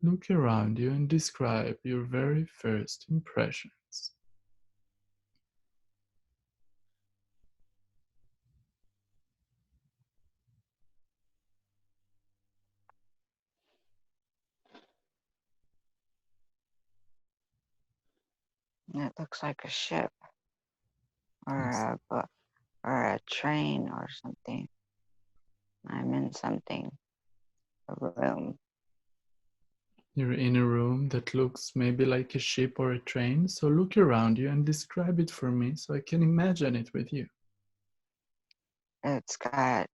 Look around you and describe your very first impressions. It looks like a ship Yes. or a train or something. I'm in something, a room. You're in a room that looks maybe like a ship or a train, so look around you and describe it for me so I can imagine it with you. It's got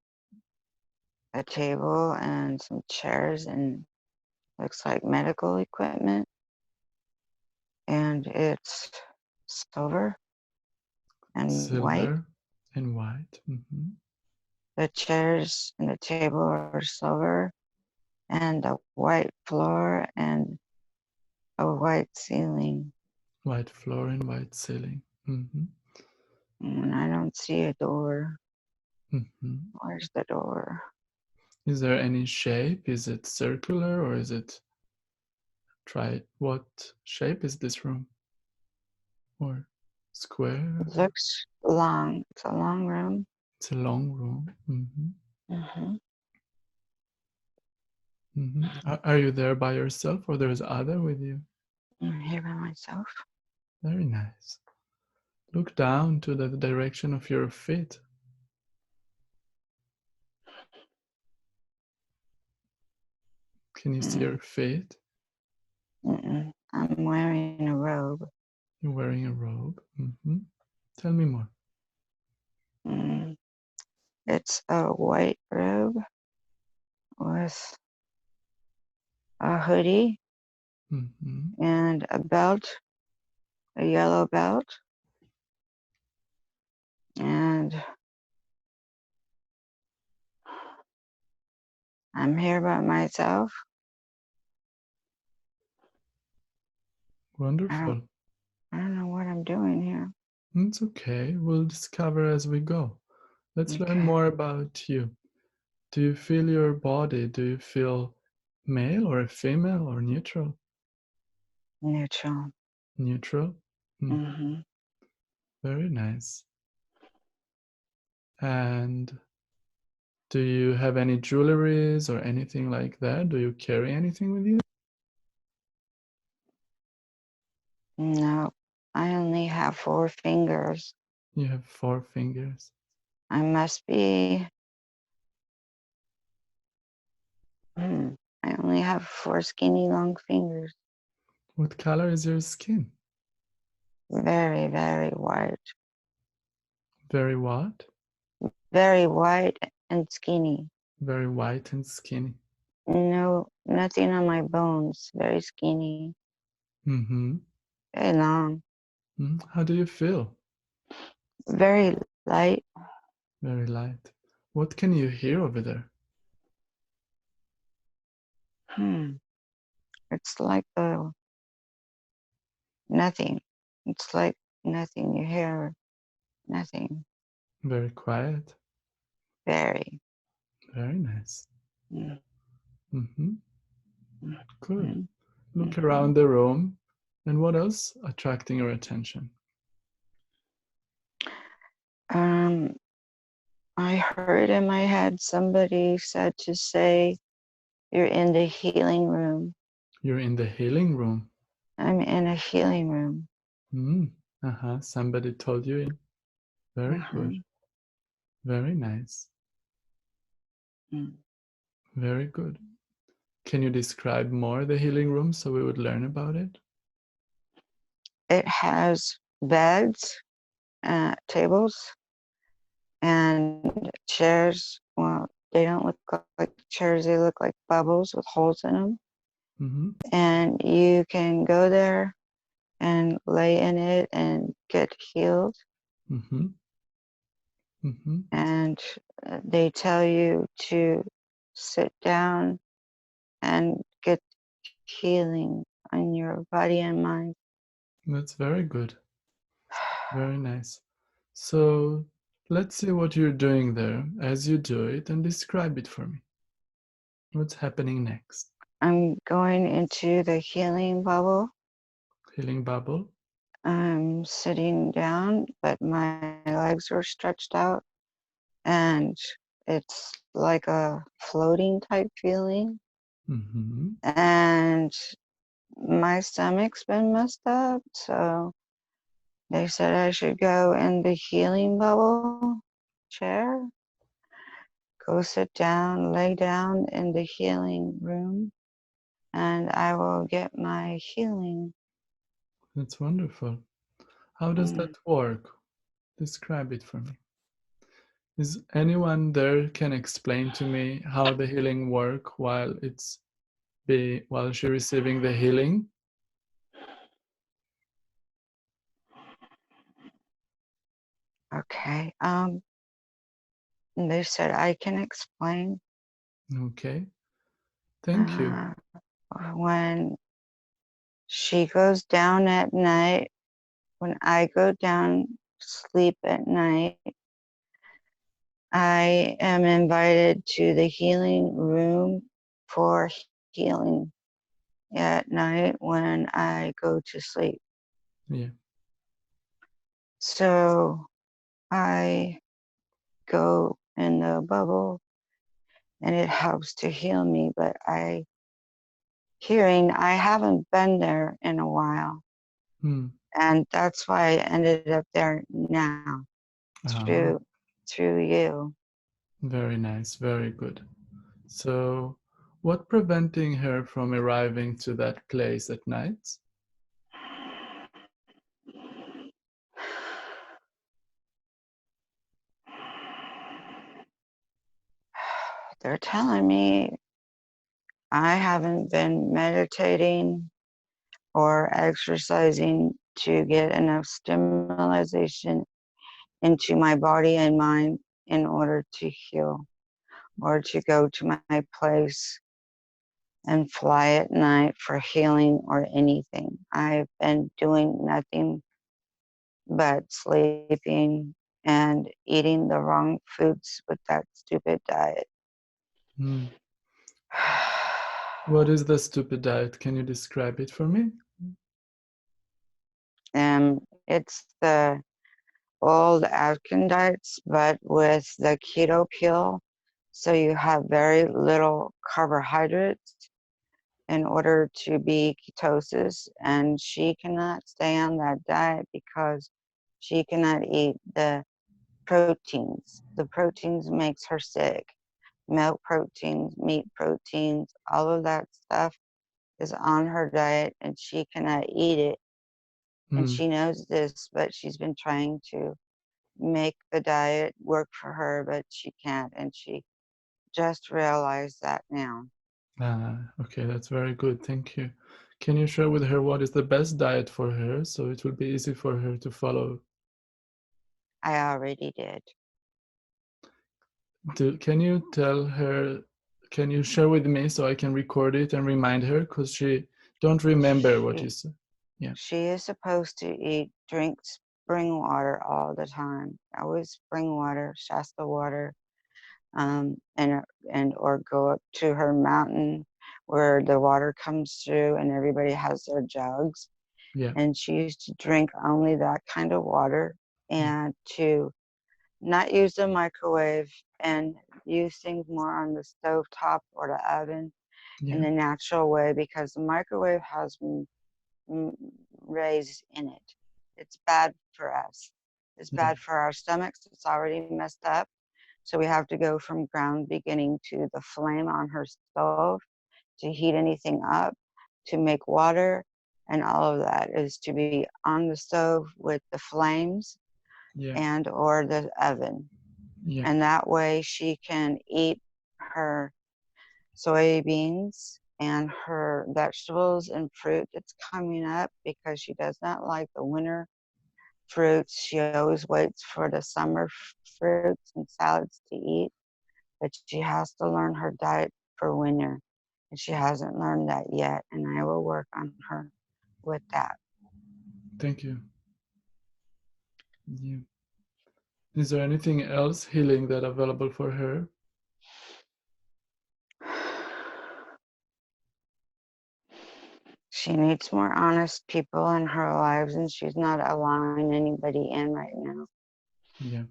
a table and some chairs and looks like medical equipment. And it's silver and white. Silver and white. The chairs and the table are silver and a white floor and a white ceiling. White floor and white ceiling. And I don't see a door. Mhm. Where's the door? Is there any shape? Is it circular or is it what shape is this room? Or square? It looks long. It's a long room. It's a long room. Mm-hmm. Are you there by yourself or there's other with you? I'm here by myself. Very nice. Look down to the direction of your feet. Can you see Mm. your feet? I'm wearing a robe. You're wearing a robe. Tell me more. Mm. It's a white robe with a hoodie hmm and a belt, a yellow belt. And I'm here by myself. I don't, Wonderful. I don't know what I'm doing here. It's okay. We'll discover as we go. Let's learn Okay, more about you. Do you feel your body? Do you feel male or female or neutral? neutral. Neutral. Hmm. Mm-hmm. Very nice. And do you have any jewelries or anything like that? Do you carry anything with you? No, I only have 4 fingers. You have 4 fingers. I must be. Hmm, I only have 4 skinny long fingers. What color is your skin? Very, very white. Very what? Very white and skinny. Very white and skinny. No, nothing on my bones. Very skinny. Mm-hmm. Very long. How do you feel? Very light. Very light. What can you hear over there? Hmm. It's like nothing. It's like nothing. You hear nothing. Very quiet. Very. Very nice. Mm, Mm-hmm. mm, Good. mm, Look mhm. around the room. And what else attracting your attention? Um, I heard in my head somebody said to say, "You're in the healing room." You're in the healing room. I'm in a healing room. Somebody told you. Very good. Uh-huh. Very nice. Mm. Very good. Can you describe more the healing room so we would learn about it? It has beds, tables, and chairs. Well, they don't look like chairs. They look like bubbles with holes in them. Mm-hmm. And you can go there and lay in it and get healed. Mm-hmm. Mm-hmm. And they tell you to sit down and get healing on your body and mind. That's very good. Very nice. So let's see what you're doing there as you do it and describe it for me. What's happening next? I'm going into the healing bubble. Healing bubble. I'm sitting down, but my legs are stretched out, and it's like a floating type feeling. Mm-hmm. And my stomach's been messed up, so they said I should go in the healing bubble chair, go sit down, lay down in the healing room, and I will get my healing. That's wonderful. How does that Mm. work? Describe it for me. Is anyone there can explain to me how the healing work while she receiving the healing? Okay. They said I can explain. Okay. Thank you. Uh, when she goes down at night, when I go down sleep at night, I am invited to the healing room for healing at night when I go to sleep. Yeah. So I go in the bubble and it helps to heal me, but I haven't been there in a while. Hmm. And that's why I ended up there now through Ah, through you. very nice. Very good. So, what preventing her from arriving to that place at night? They're telling me I haven't been meditating or exercising to get enough stimulation into my body and mind in order to heal or to go to my place and fly at night for healing or anything. I've been doing nothing but sleeping and eating the wrong foods with that stupid diet. Hmm. What is the stupid diet? Can you describe it for me? It's the old Atkins diets, but with the keto pill. So you have very little carbohydrates in order to be ketosis. And she cannot stay on that diet because she cannot eat the proteins. The proteins makes her sick. Milk proteins, meat proteins, all of that stuff is on her diet and she cannot eat it. And Hmm. she knows this, but she's been trying to make the diet work for her, but she can't. And she just realized that now. Ah, okay, that's very good. Thank you. Can you share with her what is the best diet for her so it will be easy for her to follow? I already did. Can you tell her, can you share with me so I can record it and remind her because she don't remember what you She said. Yeah, she is supposed to drink spring water all the time. Always spring water, Shasta water, and or go up to her mountain where the water comes through and everybody has their jugs. yeah, And she used to drink only that kind of water yeah, and to not use the microwave and use things more on the stove top or the oven in yeah, the natural way because the microwave has rays in it. It's bad for us. It's yeah, bad for our stomachs. It's already messed up. So we have to go from ground beginning to the flame on her stove to heat anything up, to make water, and all of that is to be on the stove with the flames yeah, and or the oven. yeah, And that way she can eat her soybeans and her vegetables and fruit that's coming up because she does not like the winter fruits. She always waits for the summer fruits and salads to eat, but she has to learn her diet for winter. And she hasn't learned that yet, and I will work on her with that. thank you. Yeah. Is there anything else healing that available for her? She needs more honest people in her lives, and she's not allowing anybody in right now. Yeah.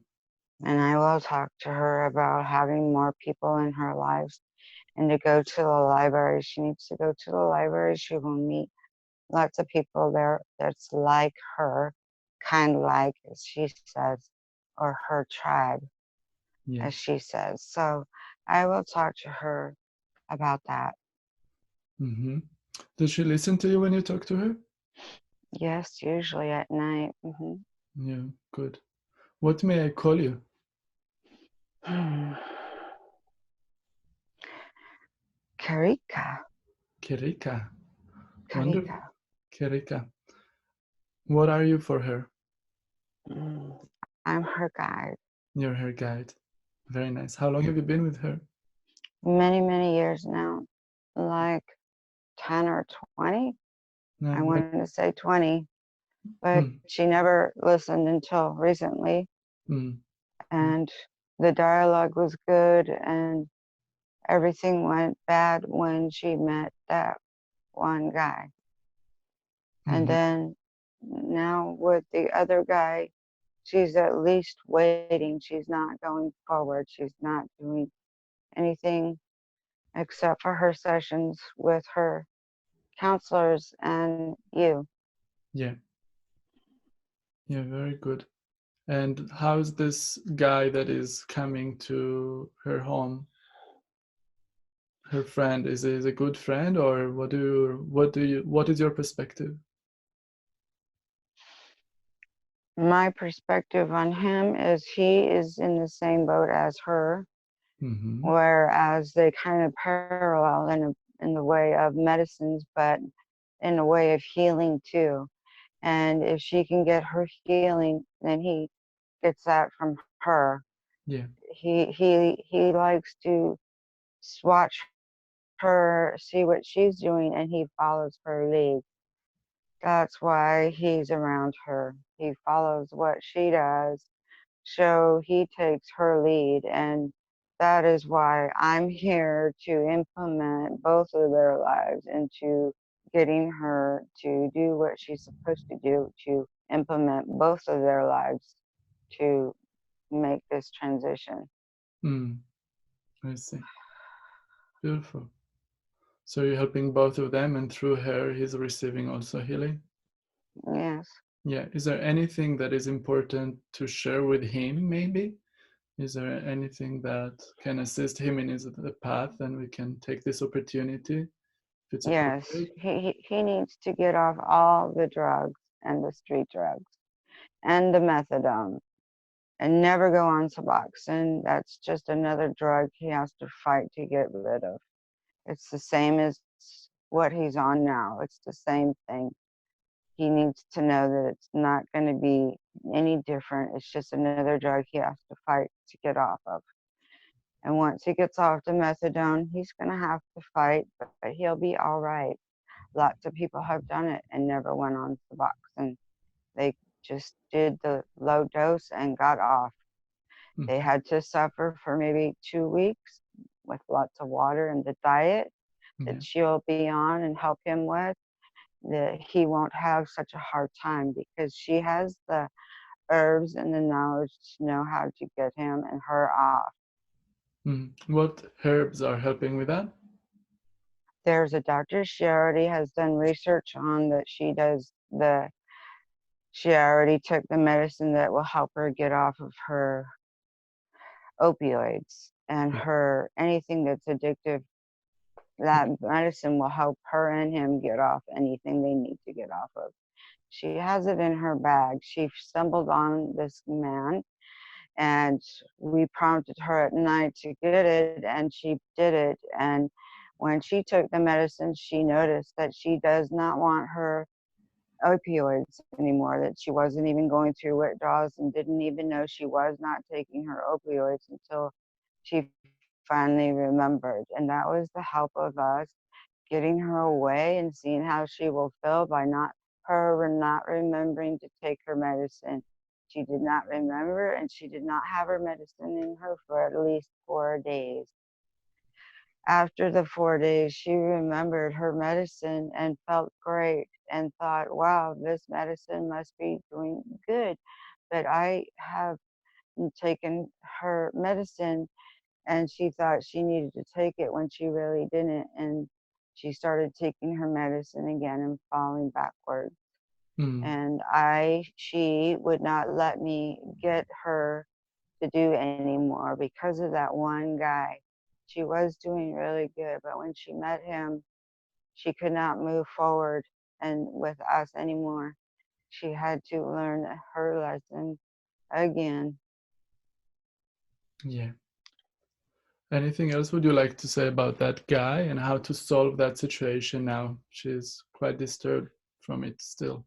And I will talk to her about having more people in her lives and to go to the library. She needs to go to the library. She will meet lots of people there that's like her, kind of like, as she says, or her tribe, Yeah. as she says. So I will talk to her about that. Mm-hmm. Does she listen to you when you talk to her? Yes, usually at night. Yeah, good. What may I call you? Karika. Kerika. Wonderful. Karika. Kerika. What are you for her? Mm. I'm her guide. You're her guide. Very nice. How long have you been with her? Many, many years now, like 10 or 20. I No. wanted to say 20, but Mm, she never listened until recently. mm, mm, And the dialogue was good, and everything went bad when she met that one guy. And mhm. then now with the other guy, she's at least waiting. She's not going forward. She's not doing anything except for her sessions with her counselors and you. Yeah, yeah, very good. And how's this guy that is coming to her home? Her friend is he a good friend, or what is your perspective? My perspective on him is he is in the same boat as her, Mm-hmm. whereas they kind of parallel in the way of medicines, but in a way of healing too. And if she can get her healing, then he gets that from her. Yeah. He likes to watch her, see what she's doing, and he follows her lead. That's why he's around her. He follows what she does. So he takes her lead, and that is why I'm here to implement both of their lives into getting her to do what she's supposed to do to implement both of their lives to make this transition. Mm, I see. Beautiful. So you're helping both of them, and through her, he's receiving also healing. Yes. Yeah. Is there anything that is important to share with him, maybe? Is there anything that can assist him in his the path, and we can take this opportunity if it's Yes, appropriate? he needs to get off all the drugs and the street drugs and the methadone and never go on Suboxone. That's just another drug he has to fight to get rid of. It's the same as what he's on now. It's the same thing. He needs to know that it's not going to be any different. It's just another drug he has to fight to get off of. And once he gets off the methadone, he's going to have to fight, but he'll be all right. Lots of people have done it and never went on Suboxone. They just did the low dose and got off. They Mhm. had to suffer for maybe 2 weeks with lots of water and the diet Yeah. that she'll be on and help him with, that he won't have such a hard time because she has the herbs and the knowledge to know how to get him and her off. What herbs are helping with that? There's a doctor she already has done research on that she already took the medicine that will help her get off of her opioids and Yeah. her anything that's addictive. That medicine will help her and him get off anything they need to get off of. She has it in her bag. She stumbled on this man, and we prompted her at night to get it, and she did it. And when she took the medicine, she noticed that she does not want her opioids anymore, that she wasn't even going through withdrawals and didn't even know she was not taking her opioids until she finally remembered. And that was the help of us getting her away and seeing how she will feel by not remembering to take her medicine. She did not remember, and she did not have her medicine in her for at least 4 days. After the 4 days, she remembered her medicine and felt great and thought, wow, this medicine must be doing good. But I have taken her medicine, and she thought she needed to take it when she really didn't. And she started taking her medicine again and falling backwards. Mm. And she would not let me get her to do anymore because of that one guy. She was doing really good, but when she met him, she could not move forward and with us anymore. She had to learn her lesson again. Yeah. Anything else would you like to say about that guy and how to solve that situation now? She's quite disturbed from it still.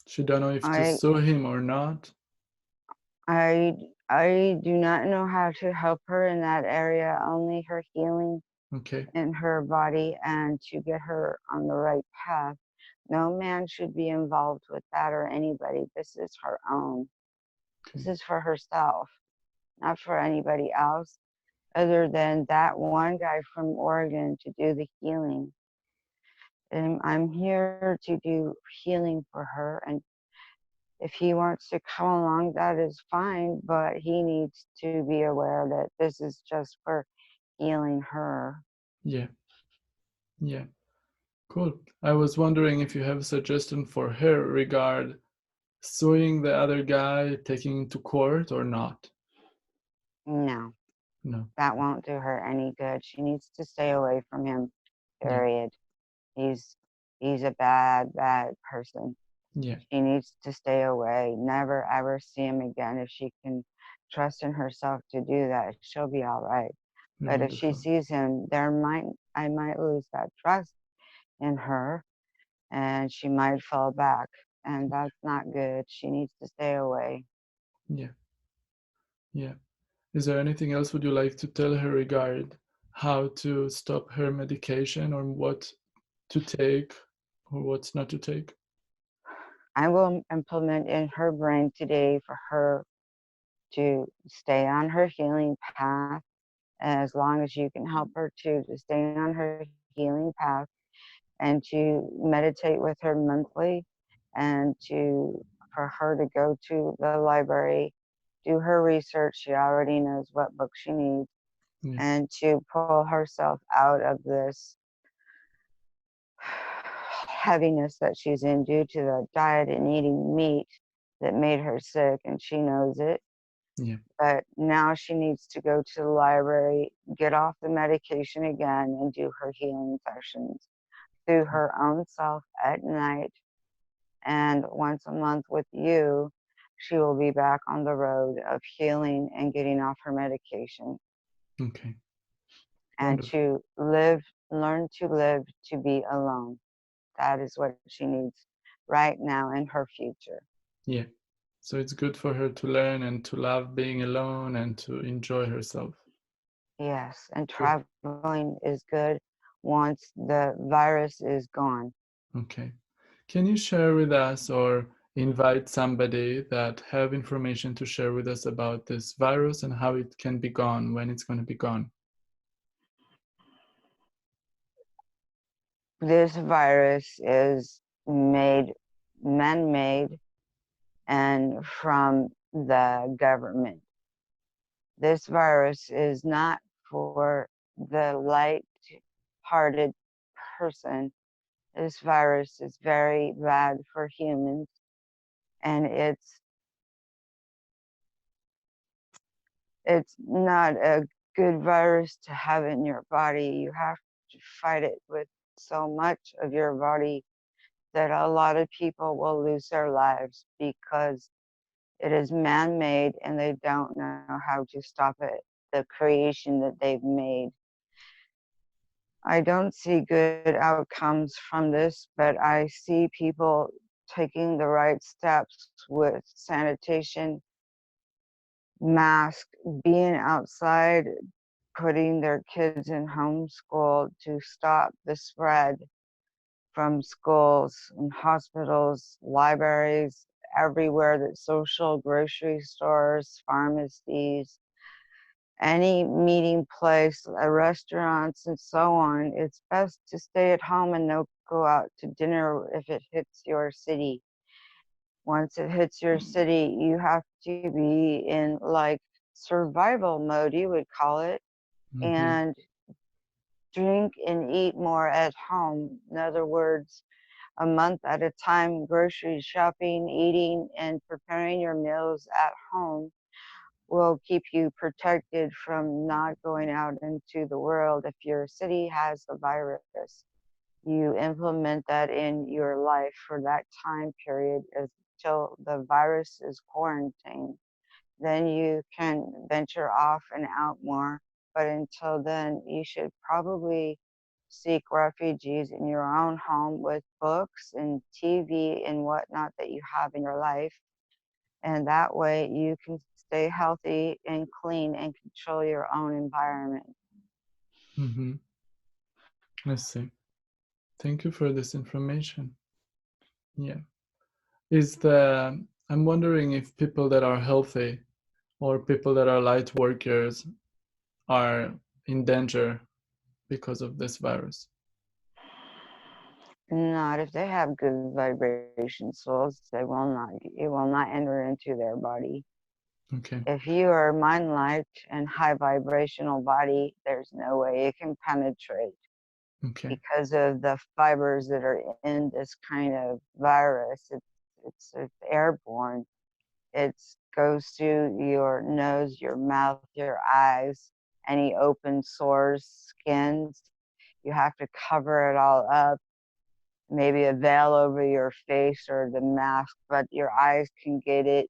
She don't know if to I sue him or not. I I do not know how to help her in that area, only her healing Okay. in her body and to get her on the right path. No man should be involved with that or anybody. This is her own. This Okay. is for herself, not for anybody else other than that one guy from Oregon to do the healing. And I'm here to do healing for her. And if he wants to come along, that is fine, but he needs to be aware that this is just for healing her. Yeah. Yeah. Cool. I was wondering if you have a suggestion for her regard suing the other guy, taking him to court or not. No, No. that won't do her any good. She needs to stay away from him, Yeah. period. He's he's a bad, bad person. Yeah. She needs to stay away, never ever see him again. If she can trust in herself to do that, she'll be all right. But if she Wonderful. sees him, I might lose that trust in her and she might fall back. And that's not good. She needs to stay away. Yeah. Yeah. Is there anything else would you like to tell her regard how to stop her medication or what to take or what's not to take? I will implement in her brain today for her to stay on her healing path as long as you can help her to stay on her healing path and to meditate with her monthly and to for her to go to the library, do her research. She already knows what book she needs, Yeah. and to pull herself out of this heaviness that she's in due to the diet and eating meat that made her sick, and she knows it. Yeah. But now she needs to go to the library, get off the medication again, and do her healing sessions through her own self at night. And once a month with you, she will be back on the road of healing and getting off her medication Okay. and Wonderful. to live, learn to live to be alone. That is what she needs right now in her future. Yeah. So it's good for her to learn and to love being alone and to enjoy herself. Yes, and Good. traveling is good once the virus is gone. Okay. Can you share with us or invite somebody that have information to share with us about this virus and how it can be gone, when it's going to be gone? This virus is made man-made and from the government. This virus is not for the light-hearted person. This virus is very bad for humans, and it's not a good virus to have in your body. You have to fight it with so much of your body that a lot of people will lose their lives because it is man-made and they don't know how to stop it, the creation that they've made. I don't see good outcomes from this, but I see people taking the right steps with sanitation, mask, being outside, putting their kids in homeschool to stop the spread from schools and hospitals, libraries, everywhere, that social grocery stores, pharmacies, any meeting place, restaurants, and so on. It's best to stay at home and don't go out to dinner if it hits your city. Once it hits your city, you have to be in like survival mode, you would call it, Mm-hmm. and drink and eat more at home. In other words, a month at a time, grocery shopping, eating, and preparing your meals at home will keep you protected from not going out into the world. If your city has the virus, you implement that in your life for that time period until the virus is quarantined. Then you can venture off and out more. But until then, you should probably seek refuges in your own home with books and TV and whatnot that you have in your life. And that way you can stay healthy and clean and control your own environment. Mm-hmm. I see. Thank you for this information. Yeah. I'm wondering if people that are healthy or people that are light workers are in danger because of this virus. Not if they have good vibration souls, it will not enter into their body. Okay. If you are mind light and high vibrational body, there's no way it can penetrate Okay. because of the fibers that are in this kind of virus. It's airborne. It goes through your nose, your mouth, your eyes, any open sores, skins. You have to cover it all up, maybe a veil over your face or the mask, but your eyes can get it.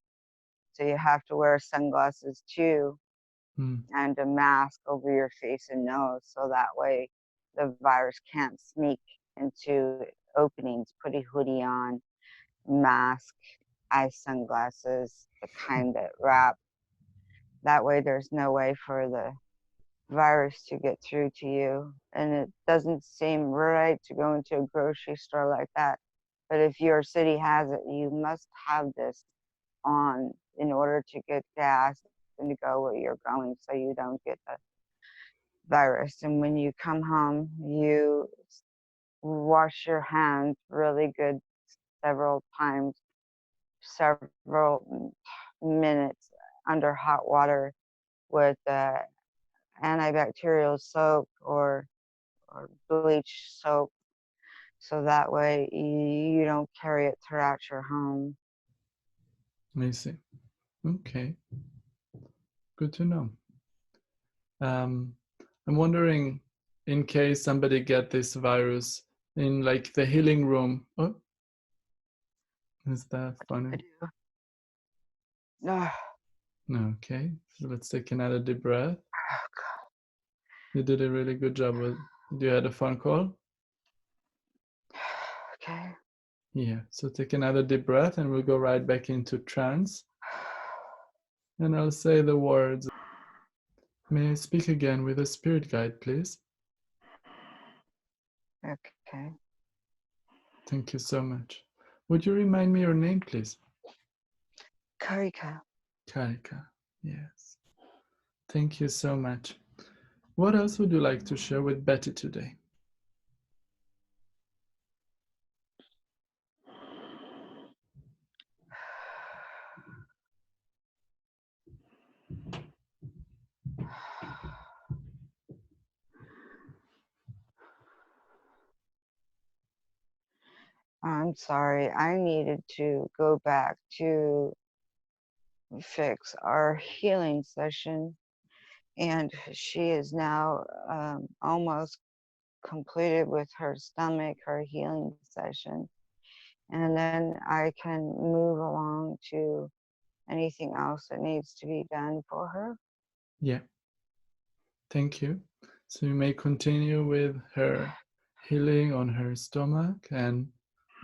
So you have to wear sunglasses too Mm. and a mask over your face and nose. So that way the virus can't sneak into openings. Put a hoodie on, mask, eye sunglasses, the kind that wrap. That way there's no way for the virus to get through to you. And it doesn't seem right to go into a grocery store like that. But if your city has it, you must have this on in order to get gas and to go where you're going so you don't get the virus. And when you come home, you wash your hands really good several times, several minutes under hot water with antibacterial soap or bleach soap, so that way you don't carry it throughout your home. I see. Okay. Good to know. Um, I'm wondering, in case somebody get this virus in like the healing room. Oh, is that funny? Oh, Okay. So let's take another deep breath. You did a really good job with. You had a phone call. okay. Yeah. So take another deep breath, and we'll go right back into trance. And I'll say the words. May I speak again with a spirit guide, please? Okay. Thank you so much. Would you remind me your name, please? Karika. Karika. Yes. Thank you so much. What else would you like to share with Betty today? I'm sorry. I needed to go back to fix our healing session, and she is now almost completed with her stomach, her healing session. And then I can move along to anything else that needs to be done for her. Yeah, thank you. So you may continue with her healing on her stomach and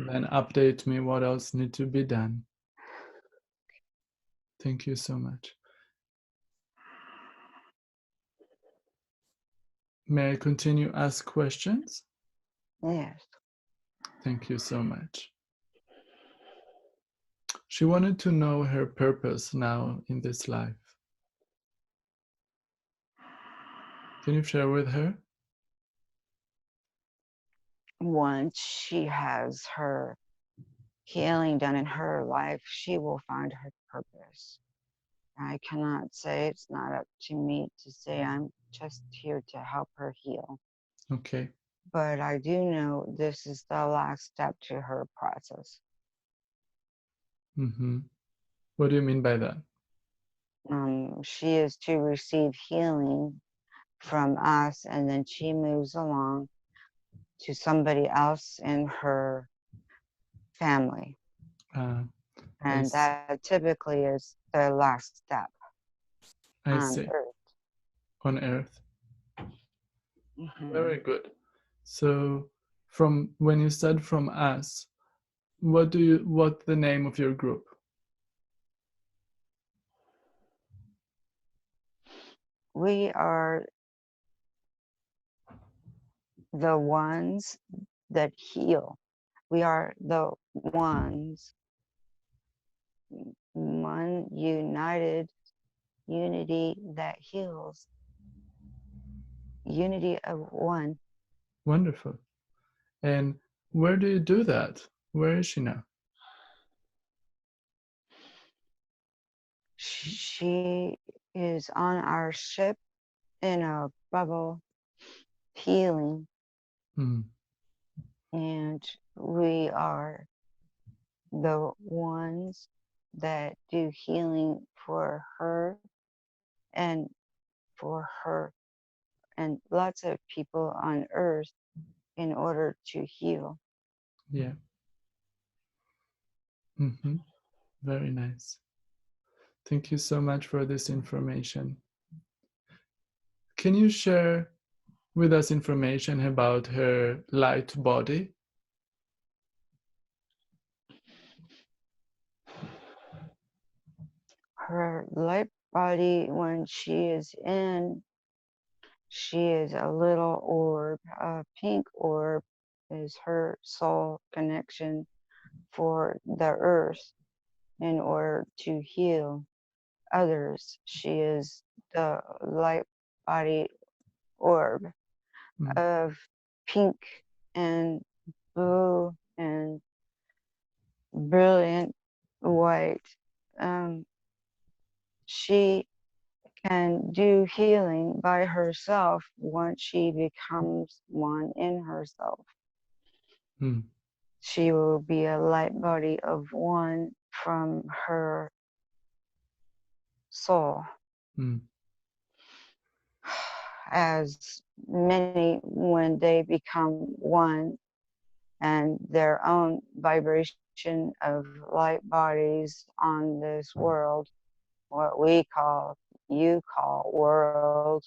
then update me what else need to be done. Thank you so much. May I continue ask questions? Yes. Thank you so much. She wanted to know her purpose now in this life. Can you share with her? Once she has her healing done in her life, she will find her purpose. I cannot say, it's not up to me to say. I'm just here to help her heal. Okay. But I do know this is the last step to her process. Mm-hmm. What do you mean by that? She is to receive healing from us, and then she moves along to somebody else in her family. Uh, I, And s- that typically is the last step I on see. Earth. On Earth. Hmm. Very good. So, from when you said from us, what the name of your group? We are the ones that heal. We are the ones, one united unity that heals, unity of one. Wonderful. And where do you do that? Where is she now? She is on our ship in a bubble healing, Hmm. and we are the ones that do healing for her and for her and lots of people on earth in order to heal. Yeah. Mm-hmm. Very nice. Thank you so much for this information. Can you share with us information about her light body? Her light body, when she is in, she is a little orb. A pink orb is her soul connection for the earth in order to heal others. She is the light body orb Mm, of pink and blue and brilliant white. Um, she can do healing by herself once she becomes one in herself. mm, She will be a light body of one from her soul. mm, As many, when they become one and their own vibration of light bodies on this world, what we call, you call world,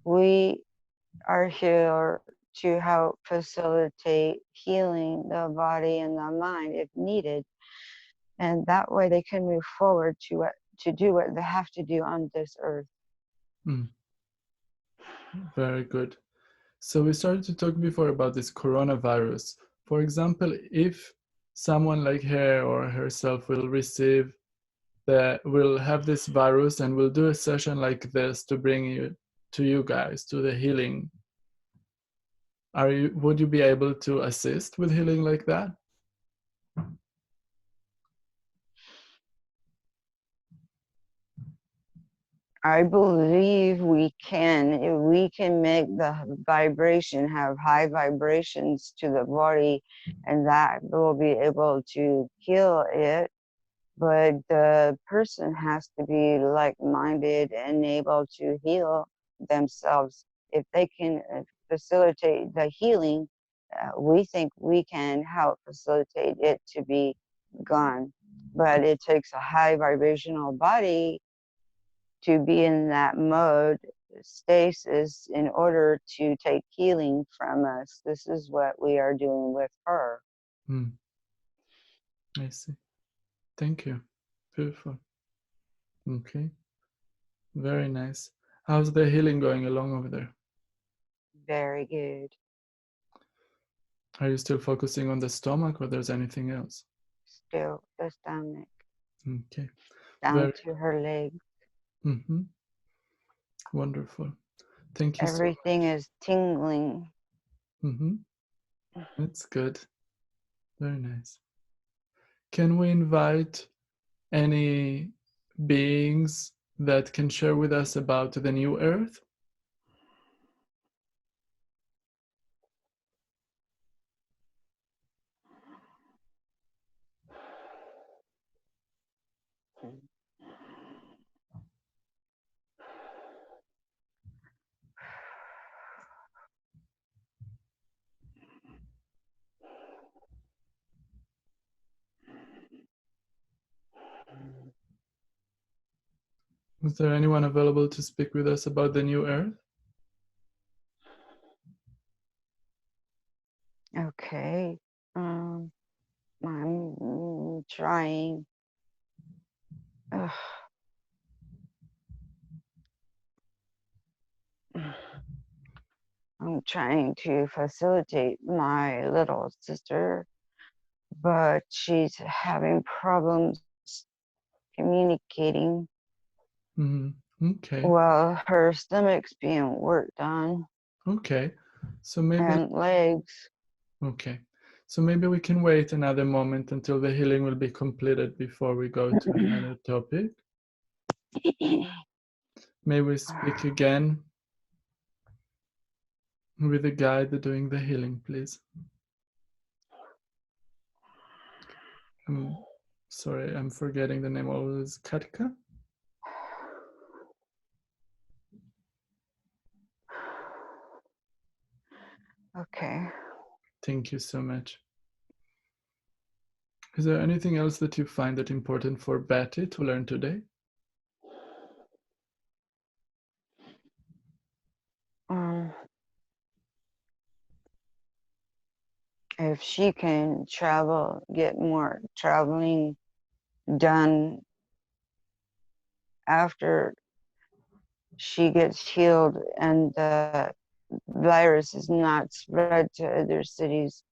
we are here to help facilitate healing the body and the mind if needed. And that way they can move forward to do what they have to do on this earth. mm. Very good. So we started to talk before about this coronavirus. For example, if someone like her or herself will have this virus and will do a session like this to bring you to you guys to the healing, would you be able to assist with healing like that? I believe we can, if we can make the vibration have high vibrations to the body, and that will be able to heal it. But the person has to be like-minded and able to heal themselves. If they can facilitate the healing, we think we can help facilitate it to be gone. But it takes a high vibrational body to be in that mode stasis in order to take healing from us. This is what we are doing with her. Hmm, I see. Thank you. Beautiful. Okay. Very nice. How's the healing going along over there? Very good. Are you still focusing on the stomach or there's anything else? do, the stomach, Okay. down Very. to her leg. Mm-hmm. Wonderful. Thank you so Everything much. is tingling. Mm-hmm. That's good. Very nice. Can we invite any beings that can share with us about the new Earth? Is there anyone available to speak with us about the new Earth? Okay. I'm trying. Ugh. I'm trying to facilitate my little sister, but she's having problems communicating. Okay. Well, her stomach's being worked on Okay. So maybe and legs. okay. So maybe we can wait another moment until the healing will be completed before we go to another topic. May we speak again with the guide doing the healing, please? I'm sorry, I'm forgetting the name. Always Katka? Okay. Thank you so much. Is there anything else that you find that important for Betty to learn today? Um, if she can travel, get more traveling done after she gets healed and the virus is not spread to other cities,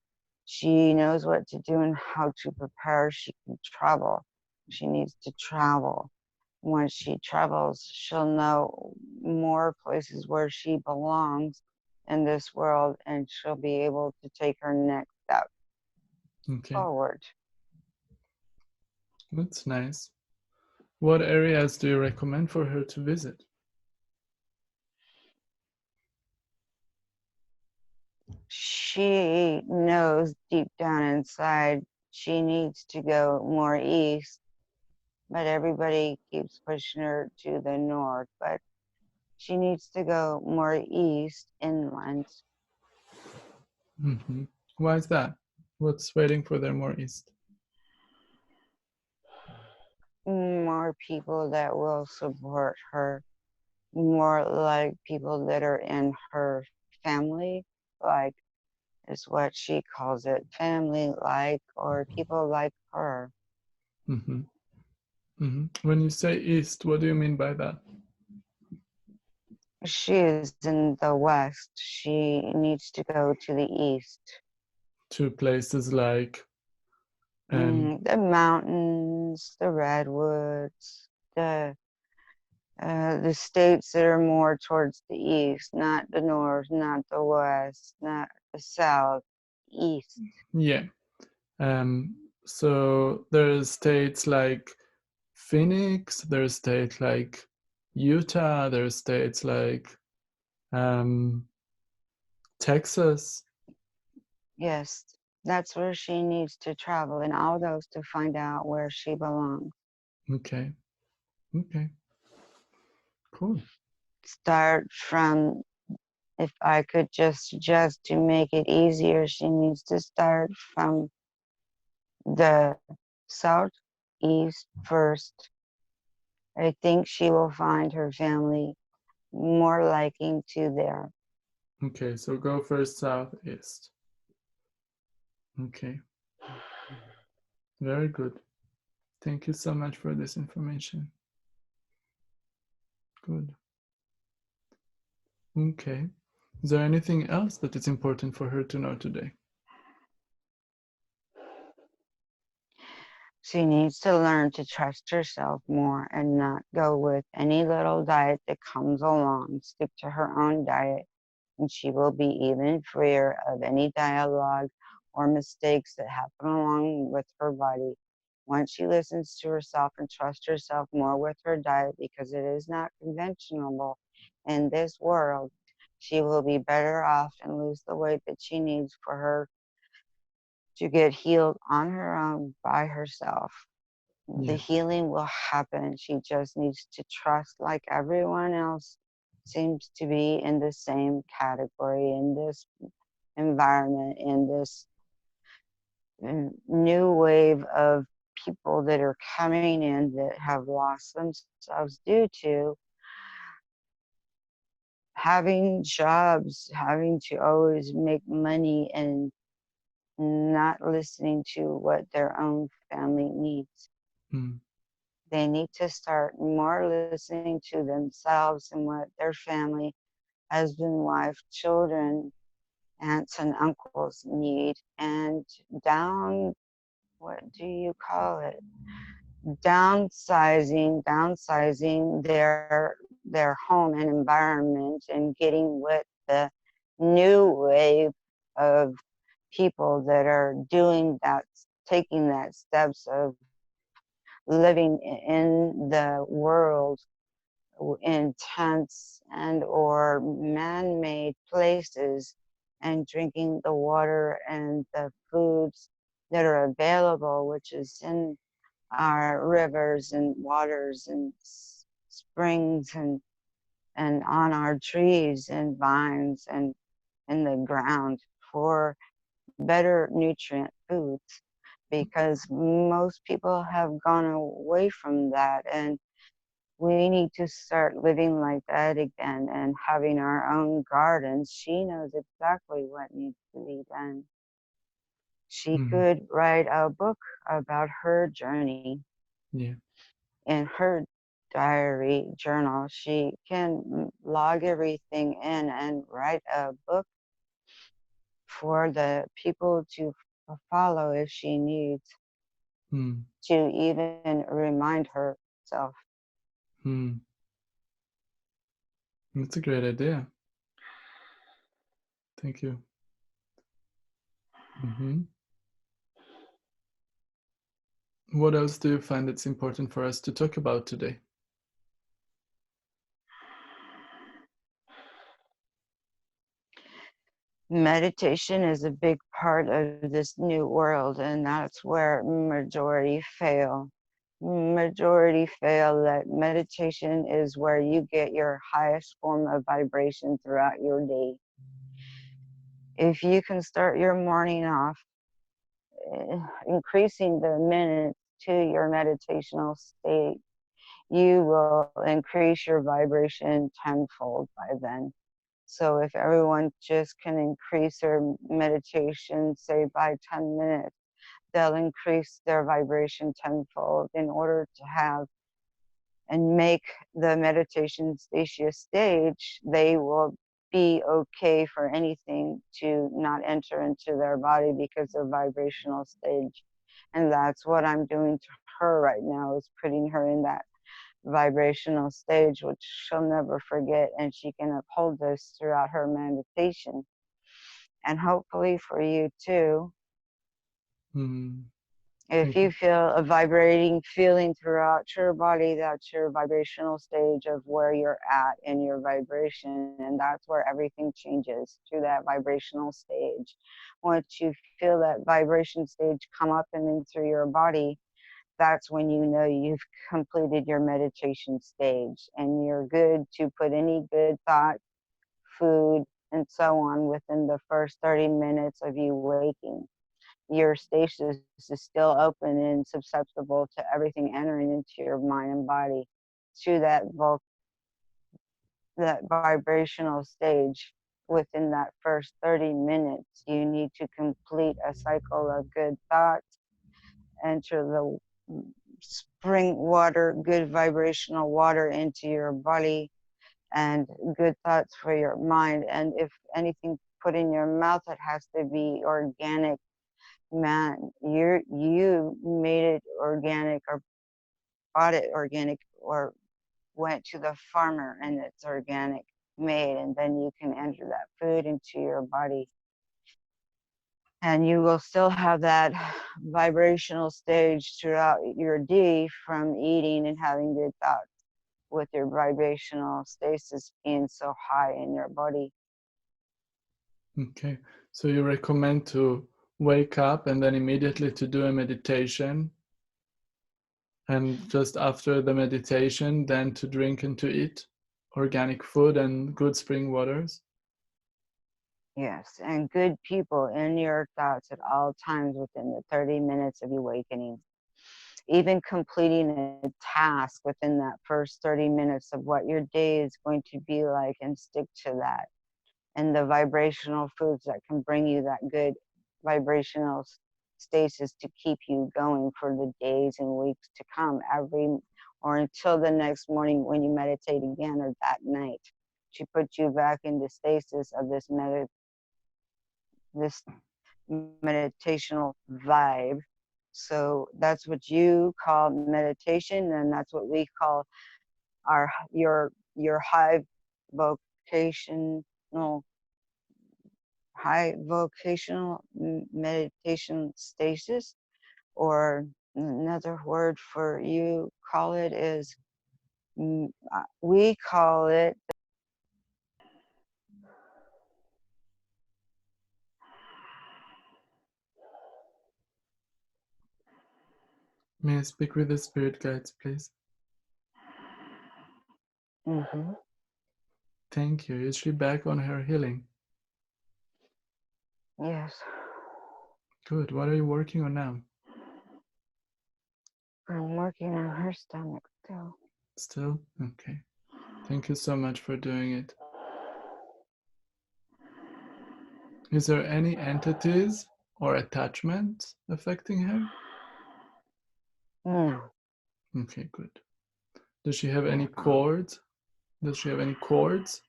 she knows what to do and how to prepare. She can travel. She needs to travel. Once she travels, she'll know more places where she belongs in this world and she'll be able to take her next step Okay, forward. that's nice. What areas do you recommend for her to visit? She knows deep down inside she needs to go more east, but everybody keeps pushing her to the north. But she needs to go more east inland. Hmm. Why is that? What's waiting for them more east? More people that will support her, more like people that are in her family, like is what she calls it, family like, or people like her. Hmm. When you say east, what do you mean by that? She is in the west. She needs to go to the east. To places like The mountains, the redwoods, the states that are more towards the east, not the north, not the west, not the south, east. yeah. Um, so there's states like Phoenix, there's states like Utah, there's states like um, Texas. Yes, that's where she needs to travel in all those to find out where she belongs. Okay, okay, cool. Start from, if I could just suggest to make it easier, she needs to start from the southeast first. I think she will find her family more liking to there. Okay, so go first southeast. Okay, very good. Thank you so much for this information. Good. Okay. Is there anything else that is important for her to know today? She needs to learn to trust herself more and not go with any little diet that comes along. Stick to her own diet, and she will be even freer of any dialogue or mistakes that happen along with her body. Once she listens to herself and trusts herself more with her diet, because it is not conventional in this world, she will be better off and lose the weight that she needs for her to get healed on her own by herself. The Yeah. healing will happen. She just needs to trust, like everyone else seems to be in the same category, in this environment, in this new wave of people that are coming in that have lost themselves due to having jobs, having to always make money and not listening to what their own family needs. Mm. They need to start more listening to themselves and what their family, husband, wife, children, aunts, and uncles need. And down, what do you call it? Downsizing their home and environment and getting with the new wave of people that are doing that, taking that steps of living in the world in tents and or man-made places and drinking the water and the foods that are available, which is in our rivers and waters and springs and on our trees and vines and in the ground for better nutrient foods, because most people have gone away from that, and we need to start living like that again and having our own gardens. She knows exactly what needs to be done. She Mm. could write a book about her journey Yeah. in her diary journal. She can log everything in and write a book for the people to follow if she needs Mm. to even remind herself. Mm. That's a great idea. Thank you. Hmm. What else do you find it's important for us to talk about today? Meditation is a big part of this new world, and that's where majority fail. Majority fail that meditation is where you get your highest form of vibration throughout your day. If you can start your morning off increasing the minutes to your meditational state, you will increase your vibration tenfold by then. So if everyone just can increase their meditation, say by 10 minutes, they'll increase their vibration tenfold in order to have and make the meditation stage, they will be okay for anything to not enter into their body because of vibrational stage. And that's what I'm doing to her right now, is putting her in that vibrational stage, which she'll never forget, and she can uphold this throughout her meditation. And hopefully for you too, Mm. if Thank you you. feel a vibrating feeling throughout your body, that's your vibrational stage of where you're at in your vibration. And that's where everything changes, through that vibrational stage. Once you feel that vibration stage come up and in through your body, that's when you know you've completed your meditation stage and you're good to put any good thought, food, and so on within the first 30 minutes of you waking. Your stasis is still open and susceptible to everything entering into your mind and body to that vibrational stage. Within that first 30 minutes, you need to complete a cycle of good thoughts, enter the spring water, good vibrational water into your body, and good thoughts for your mind. And if anything put in your mouth, it has to be organic, man, you made it organic or bought it organic or went to the farmer and it's organic made, and then you can enter that food into your body, and you will still have that vibrational stage throughout your day from eating and having good thoughts with your vibrational stasis being so high in your body. Okay. So you recommend to wake up and then immediately to do a meditation, and just after the meditation, then to drink and to eat organic food and good spring waters? Yes, and good people in your thoughts at all times within the 30 minutes of awakening. Even completing a task within that first 30 minutes of what your day is going to be like, and stick to that. And the vibrational foods that can bring you that good vibrational stasis to keep you going for the days and weeks to come, every or until the next morning when you meditate again, or that night, to put you back into stasis of this meditational vibe. So that's what you call meditation, and that's what we call our your vocational high vocational meditation stasis, or another word for you call it is we call it. May I speak with the spirit guides, please? Mm-hmm. Thank you. Is she back on her healing? Yes, Good. What are you working on now? I'm working on her stomach still. Still? Okay. Thank you so much for doing it. Is there any entities or attachments affecting her? No. Okay, good. Does she have any Uh-uh. cords? Does she have any cords?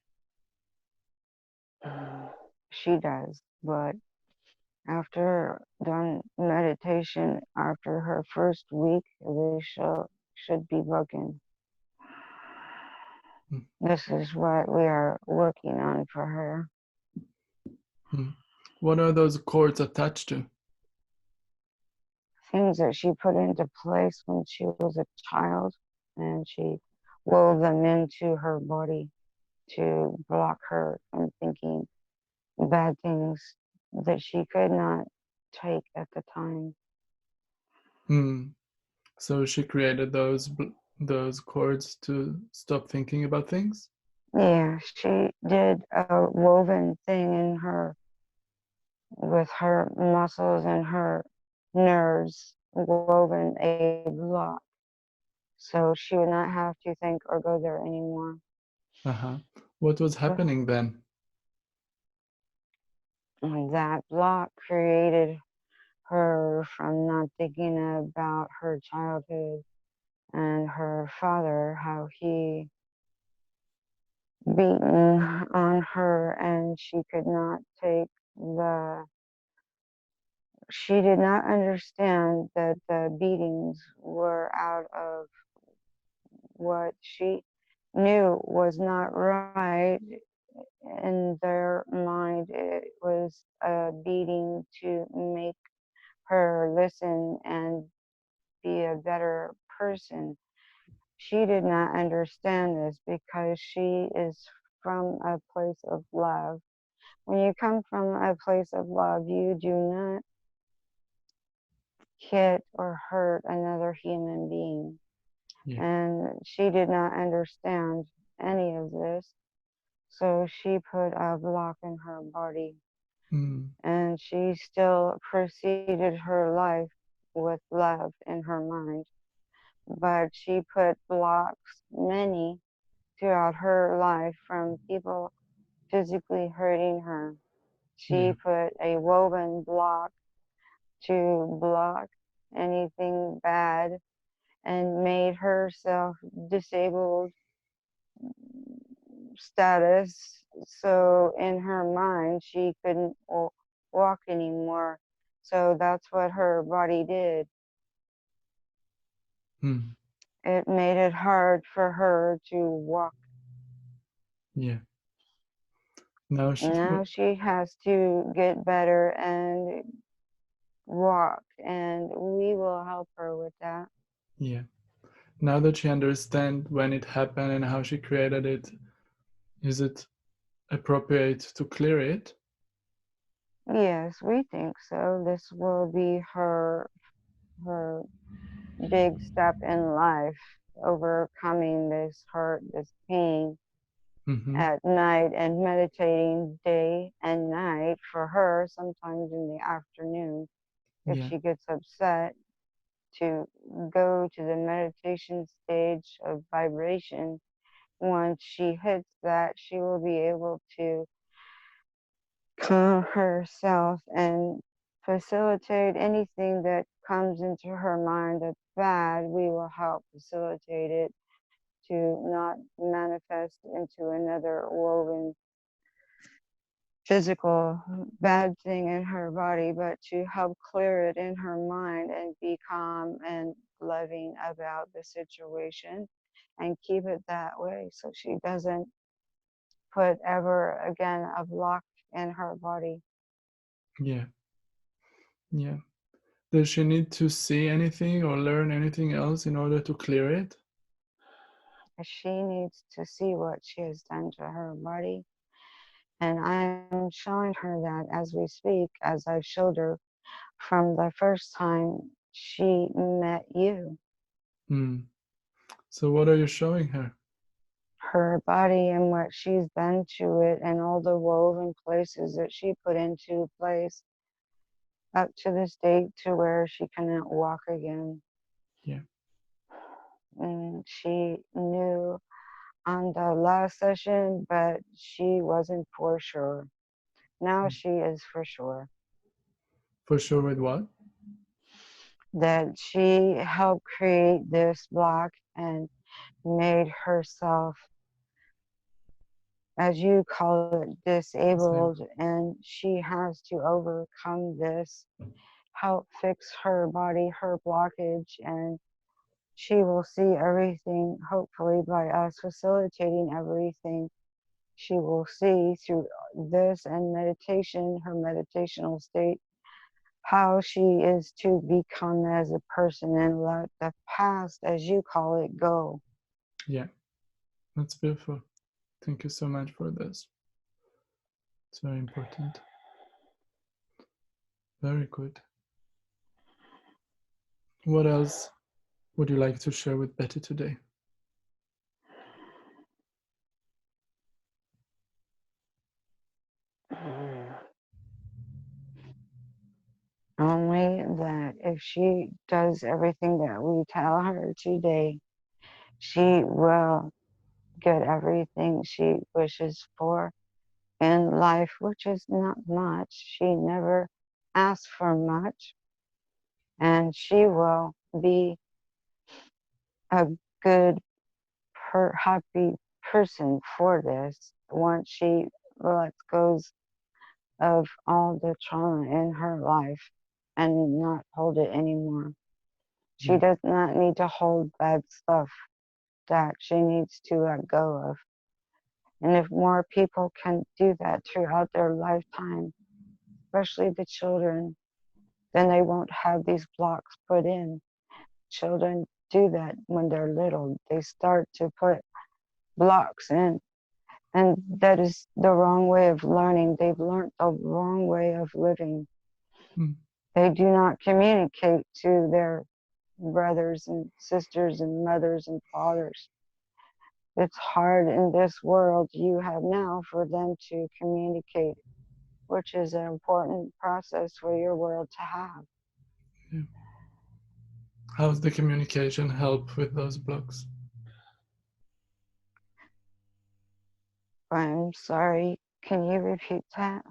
She does, but after done meditation, after her first week, they should be broken. This is what we are working on for her. Hmm. What are those cords attached to? Things that she put into place when she was a child, and she wove them into her body to block her from thinking bad things that she could not take at the time. Hmm. So she created those cords to stop thinking about things? Yeah, she did a woven thing in her with her muscles and her nerves, woven a block. So she would not have to think or go there anymore. Uh-huh. What was happening then? And that block created her from not thinking about her childhood and her father, how he beaten on her, and she could not take the she did not understand that the beatings were out of what she knew was not right. In their mind, it was a beating to make her listen and be a better person. She did not understand this because she is from a place of love. When you come from a place of love, you do not hit or hurt another human being. Yeah. And she did not understand any of this. So she put a block in her body, Hmm. and she still proceeded her life with love in her mind. But she put blocks, many, throughout her life from people physically hurting her. She Yeah. put a woven block to block anything bad, and made herself disabled status. So in her mind, she couldn't walk anymore. So that's what her body did. Hmm. It made it hard for her to walk. Yeah. Now she's Now she has to get better and walk, and we will help her with that. yeah. Now that she understands when it happened and how she created it, is it appropriate to clear it? Yes, we think so. This will be her big step in life, overcoming this hurt, this pain Mm-hmm. at night, and meditating day and night for her, sometimes in the afternoon. If Yeah. she gets upset, to go to the meditation stage of vibration. Once she hits that, she will be able to calm herself and facilitate anything that comes into her mind that's bad. We will help facilitate it to not manifest into another woven physical bad thing in her body, but to help clear it in her mind and be calm and loving about the situation and keep it that way so she doesn't put ever again a block in her body. Yeah. Yeah. Does she need to see anything or learn anything else in order to clear it? She needs to see what she has done to her body. And I'm showing her that as we speak, as I've showed her from the first time she met you. Hmm. So what are you showing her? Her body and what she's done to it and all the woven places that she put into place up to this date to where she cannot walk again. Yeah. And she knew on the last session, but she wasn't for sure. Now she is for sure For sure with what? that she helped create this block and made herself, as you call it, disabled, Same. and she has to overcome this, help fix her body, her blockage, and she will see everything, hopefully, by us facilitating everything. She will see through this and meditation, her meditational state, how she is to become as a person and let the past, as you call it, go. Yeah. That's beautiful. Thank you so much for this. It's very important. Very good. What else would you like to share with Betty today? Only that if she does everything that we tell her today, she will get everything she wishes for in life, which is not much. She never asks for much, and she will be a good, happy person for this once she lets go of all the trauma in her life and not hold it anymore. She Yeah. does not need to hold bad stuff that she needs to let go of. And if more people can do that throughout their lifetime, especially the children, then they won't have these blocks put in. Children do that when they're little. They start to put blocks in. And that is the wrong way of learning. They've learned the wrong way of living. Hmm. They do not communicate to their brothers and sisters and mothers and fathers. It's hard in this world you have now for them to communicate, which is an important process for your world to have. Yeah. How's the communication help with those blocks? I'm sorry, can you repeat that?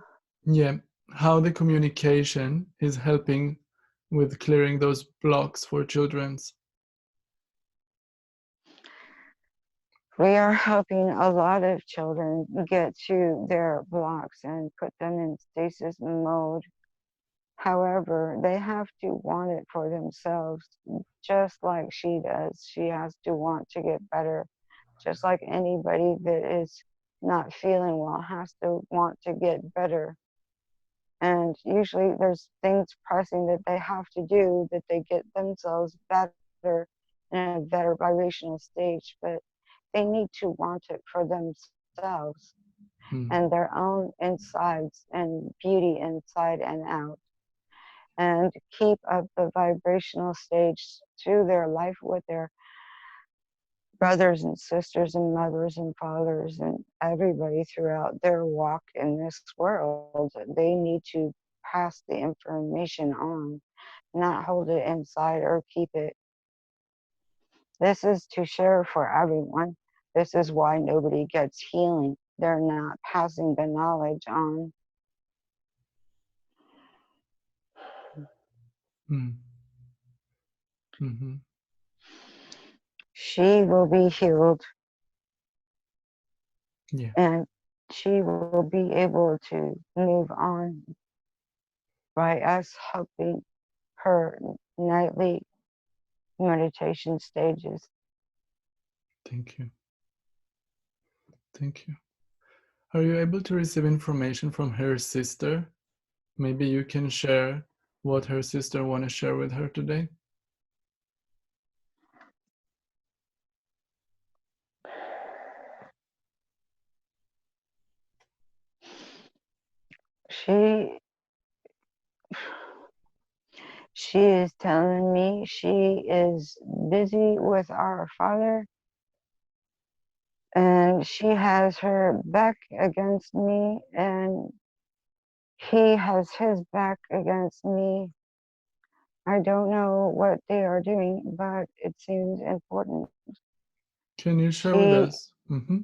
Yeah. How the communication is helping with clearing those blocks for children's. We are helping a lot of children get to their blocks and put them in stasis mode However, they have to want it for themselves, just like she does. She has to want to get better, just like anybody that is not feeling well has to want to get better. And usually there's things pressing that they have to do that they get themselves better in a better vibrational stage, but they need to want it for themselves and mm, their own insides and beauty inside and out, and keep up the vibrational stage through their life with their brothers and sisters and mothers and fathers and everybody throughout their walk in this world. They need to pass the information on, not hold it inside or keep it. This is to share for everyone. This is why nobody gets healing. They're not passing the knowledge on. mm, mm-hmm. She will be healed Yeah, and she will be able to move on by us helping her nightly meditation stages. thank you. Thank you. Are you able to receive information from her sister? Maybe you can share what her sister want to share with her today. She she is telling me she is busy with our father and she has her back against me and he has his back against me. I don't know what they are doing, but it seems important. Can you share with She us? Mm-hmm.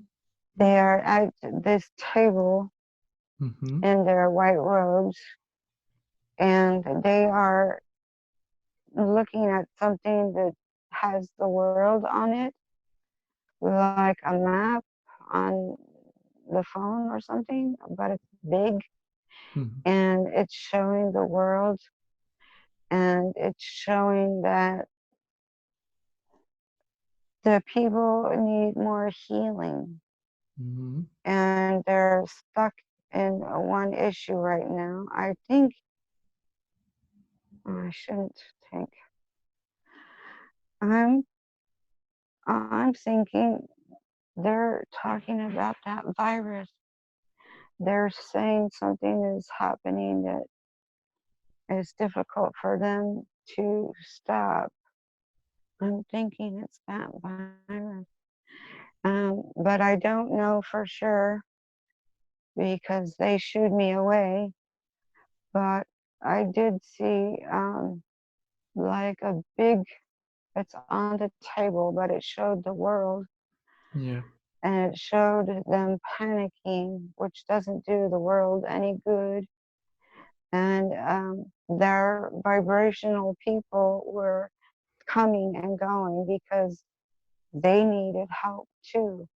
they are at this table Mm-hmm. in their white robes and they are looking at something that has the world on it, like a map on the phone or something, but it's big Mm-hmm. and it's showing the world and it's showing that the people need more healing Mm-hmm. and they're stuck in one issue right now. I think I shouldn't think. I'm I'm thinking they're talking about that virus. They're saying something is happening that is difficult for them to stop. I'm thinking it's that virus. But I don't know for sure because they shooed me away. But I did see like a big, it's on the table, but it showed the world Yeah. and it showed them panicking, which doesn't do the world any good. And their vibrational people were coming and going because they needed help too,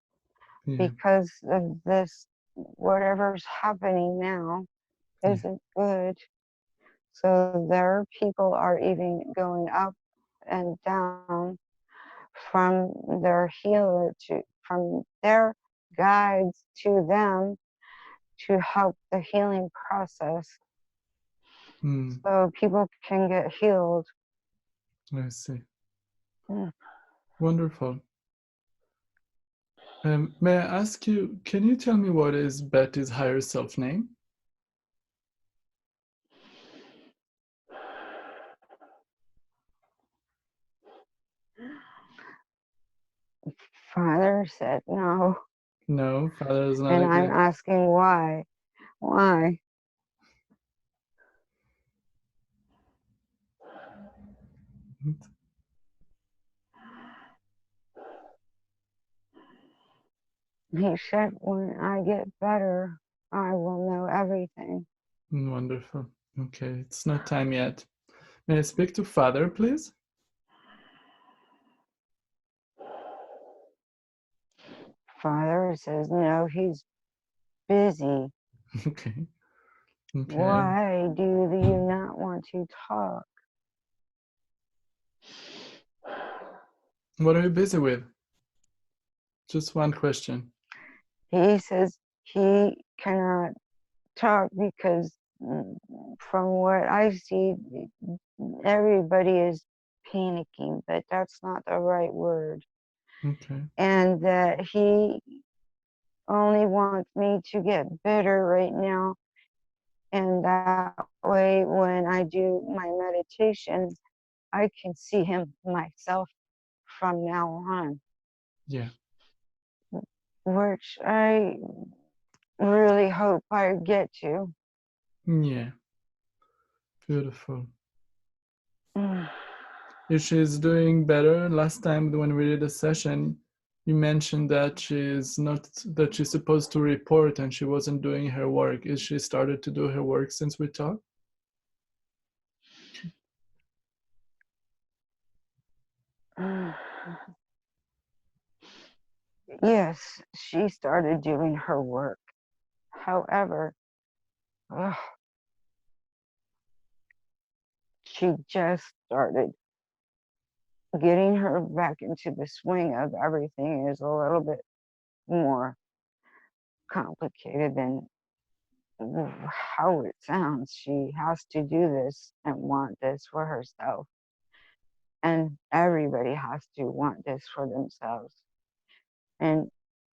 Yeah. because of this, whatever's happening now Yeah. isn't good. So their people are even going up and down from their healer to from their guides to them to help the healing process Mm. so people can get healed. I see. Mm. Wonderful. May I ask you, can you tell me what is Betty's higher self name? Father said no, No, father is not and a I'm good. asking why. Why? He said, when I get better, I will know everything. Wonderful. Okay, it's not time yet. May I speak to father, please? Father says, no, he's busy. Okay. Okay. Why do you not want to talk? What are you busy with? Just one question. He says he cannot talk because, from what I see, everybody is panicking, but that's not the right word. Okay. And that he only wants me to get better right now. And that way, when I do my meditation, I can see him myself from now on, Yeah. which I really hope I get to. Yeah. Beautiful. If she's doing better, last time when we did a session, you mentioned that she's supposed to report and she wasn't doing her work. Is she started to do her work since we talked? Yes, she started doing her work. However, ugh, she just started getting her back into the swing of everything is a little bit more complicated than how it sounds. She has to do this and want this for herself. And everybody has to want this for themselves. And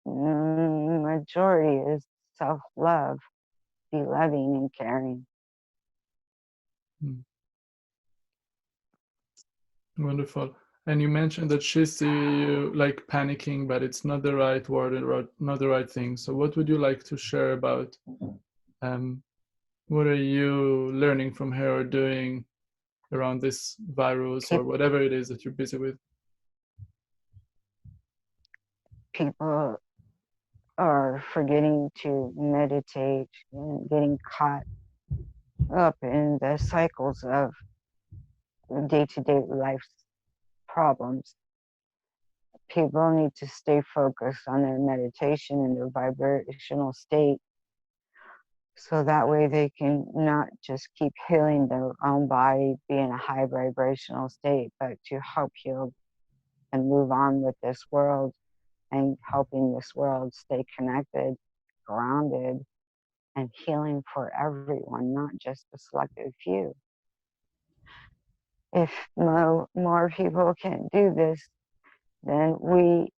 majority is self-love, be loving and caring. Hmm. Wonderful. And you mentioned that she see you like panicking, but it's not the right word and not the right thing. So what would you like to share about um, what are you learning from her or doing around this virus or whatever it is that you're busy with? People are forgetting to meditate and getting caught up in the cycles of day-to-day life's problems. People need to stay focused on their meditation and their vibrational state, so that way they can not just keep healing their own body, be in a high vibrational state, but to help heal and move on with this world and helping this world stay connected, grounded, and healing for everyone, not just the selected few. If more people can do this, then we,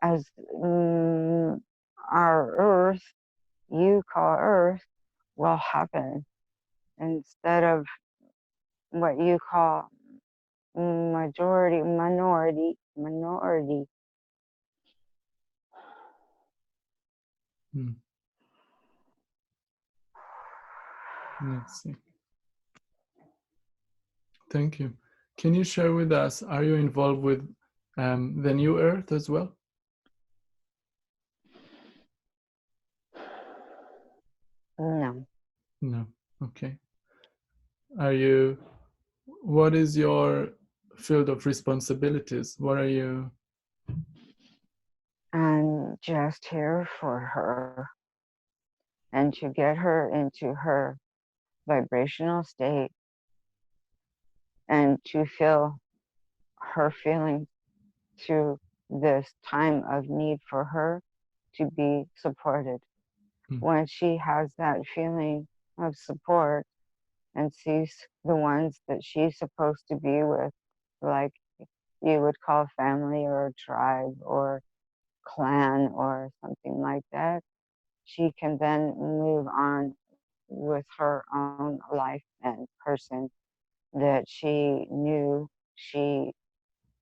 as our Earth, you call Earth, will happen instead of what you call minority. Hmm. Let's see. Thank you. Can you share with us, are you involved with the New Earth as well? No, No. Okay. Are you, what is your field of responsibilities? What are you, I'm just here for her and to get her into her vibrational state and to feel her feelings through this time of need for her to be supported. hmm, When she has that feeling of support and sees the ones that she's supposed to be with, like you would call family or a tribe or clan or something like that, she can then move on with her own life and person that she knew she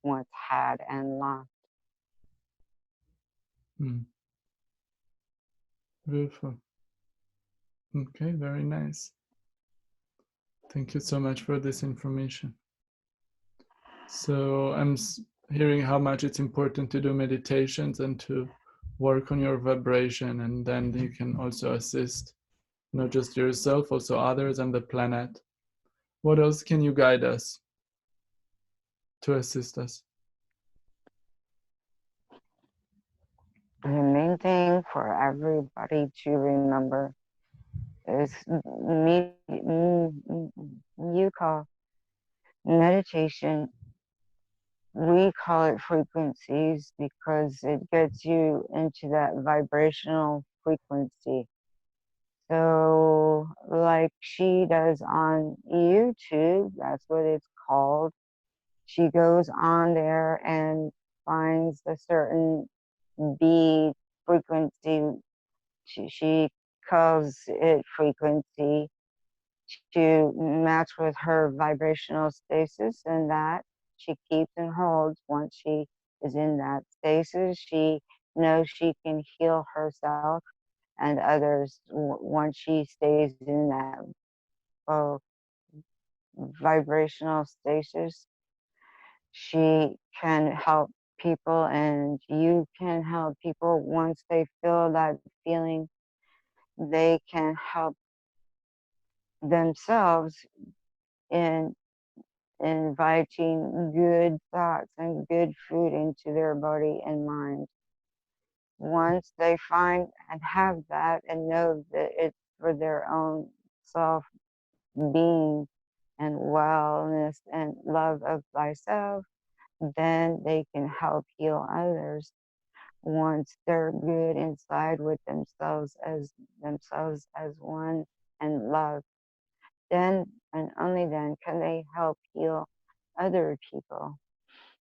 once had and lost. hmm, beautiful. Okay, very nice. Thank you so much for this information. So I'm hearing how much it's important to do meditations and to work on your vibration, and then you can also assist not just yourself, also others and the planet. What else can you guide us to assist us? And the main thing for everybody to remember is you call meditation, we call it frequencies because it gets you into that vibrational frequency. So, like she does on YouTube, that's what it's called. She goes on there and finds a certain B frequency. She calls it frequency to match with her vibrational stasis, and that she keeps and holds. Once she is in that stasis, she knows she can heal herself and others once she stays in that uh, vibrational stasis. She can help people, and you can help people once they feel that feeling. They can help themselves in inviting good thoughts and good food into their body and mind. Once they find and have that and know that it's for their own self being and wellness and love of thyself, then they can help heal others. Once they're good inside with themselves as one and love, then and only then can they help heal other people.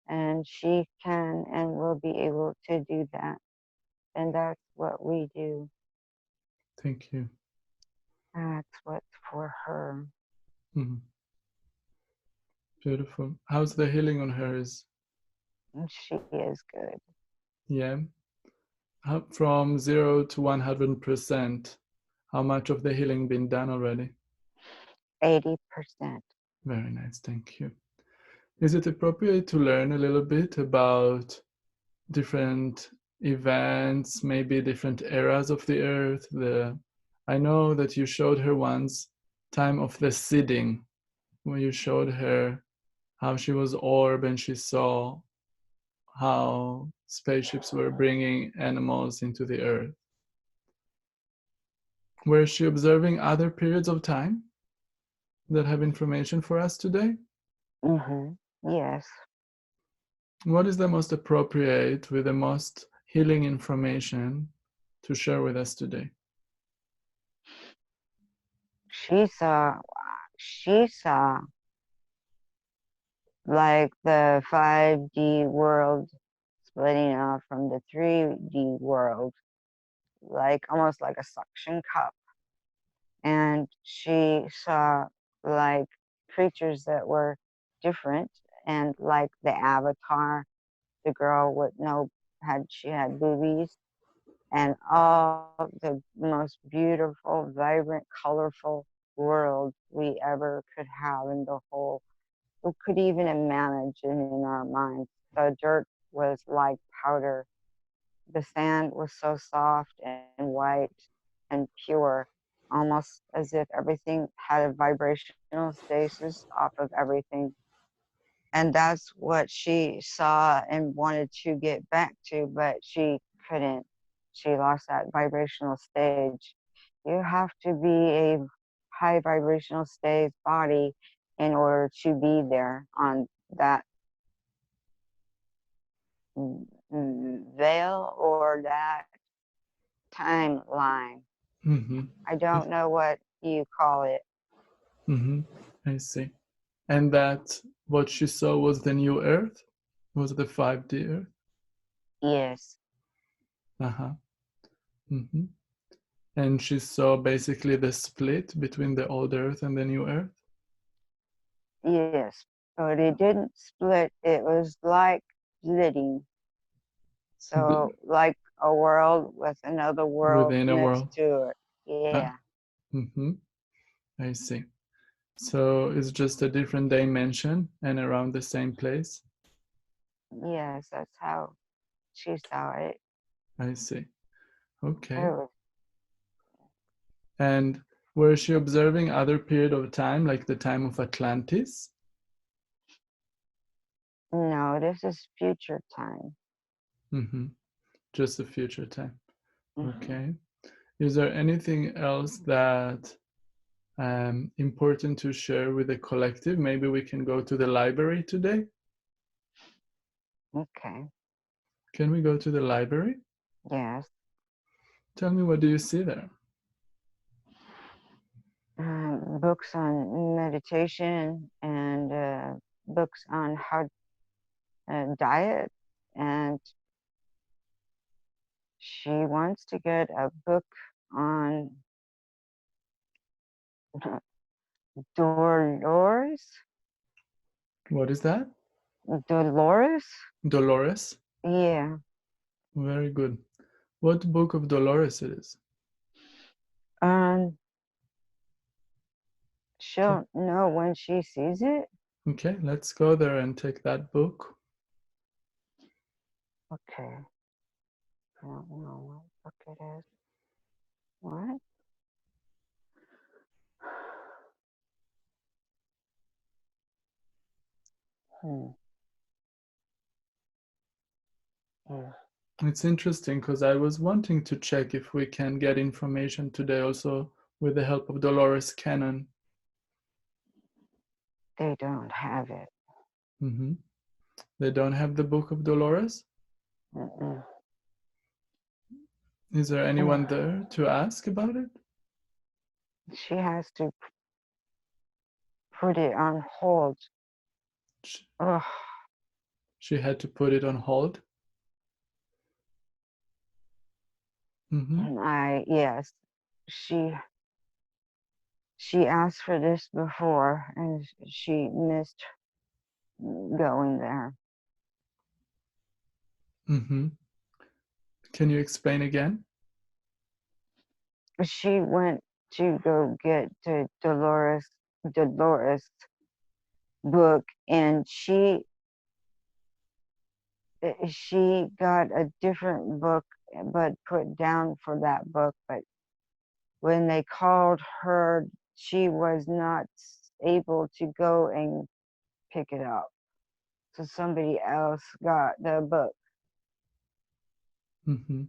And she can and will be able to do that. And that's what we do. Thank you. That's what's for her. Mhm. Beautiful. How's the healing on hers? And she is good. Yeah. From 0 to 100%, how much of the healing been done already? 80%. Very nice, thank you. Is it appropriate to learn a little bit about different events, maybe different eras of the earth? I know that you showed her once time of the seeding, when you showed her how she was orb and she saw how spaceships were bringing animals into the earth. Were she observing other periods of time that have information for us today? Yes. What is the most appropriate with the most healing information to share with us today? She saw like the 5D world splitting off from the 3D world, like almost like a suction cup. And she saw like creatures that were different, and like the avatar, the girl with no she had boobies, and all the most beautiful, vibrant, colorful world we ever could have in the whole, we could even imagine in our minds. The dirt was like powder. The sand was so soft and white and pure, almost as if everything had a vibrational stasis off of everything. And that's what she saw and wanted to get back to, but she couldn't. She lost that vibrational stage. You have to be a high vibrational stage body in order to be there on that veil or that timeline. Mm-hmm. I don't know what you call it. Mm-hmm. I see. And that what she saw was the new Earth? Was the 5D Earth? Yes, Uh-huh. Mm-hmm. And she saw basically the split between the old Earth and the new Earth? yes. But it didn't split. It was like splitting. Bl- So, like a world with another world Within a next world? to it. Ah, Yeah. mm-hmm. I see. So it's just a different dimension and around the same place? Yes, that's how she saw it. I see. It Okay. was, And were she observing other period of time, like the time of Atlantis? no, this is future time. Mm-hmm. Just the future time. Hmm. Okay. Is there anything else that important to share with the collective? Maybe we can go to the library today. Okay. Can we go to the library? Yes. Tell me, what do you see there? Books on meditation and books on how diet, and she wants to get a book on Dolores. What is that? Dolores? Dolores? Yeah. Very good. What book of Dolores it is? Um, Okay, she'll know when she sees it. okay, let's go there and take that book. Okay. I don't know what book it is. What? Hmm. Yeah. It's interesting because I was wanting to check if we can get information today also with the help of Dolores Cannon. They don't have it. Hmm. They don't have the book of Dolores? Mm-mm. Is there anyone there to ask about it? She has to put it on hold. Sh- Ugh. She had to put it on hold. Hmm. And yes, she she asked for this before, and she missed going there. Hmm. Can you explain again? She went to go get the Dolores book, and she got a different book, but put down for that book. But when they called her, she was not able to go and pick it up. So somebody else got the book. Hmm.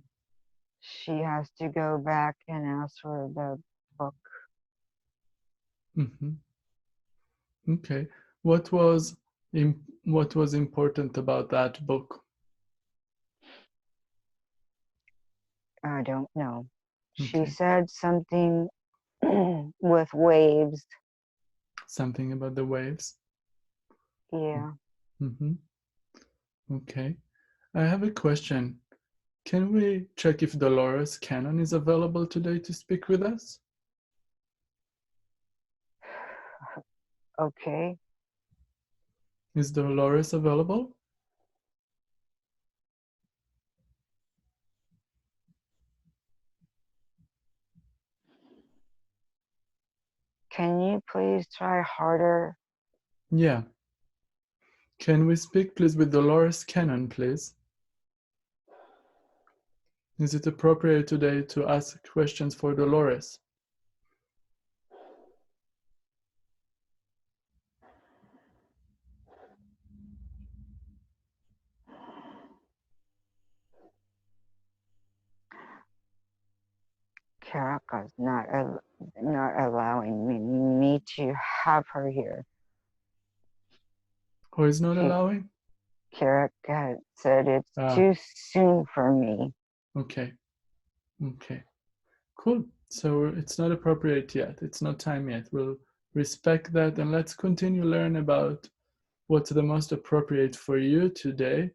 She has to go back and ask for the book. Hmm. Okay. What was important about that book? I don't know. She Okay. said something with waves. Something about the waves. Yeah. Hmm. Okay. I have a question. Can we check if Dolores Cannon is available today to speak with us? Okay. Is Dolores available? Can you please try harder? Yeah. Can we speak please with Dolores Cannon, please? Is it appropriate today to ask questions for Dolores? Karaka's not allowing me to have her here. Or is not She allowing? Karaka said it's Ah, too soon for me. okay. Okay. Cool. So it's not appropriate yet. It's not time yet. We'll respect that and let's continue learn about what's the most appropriate for you today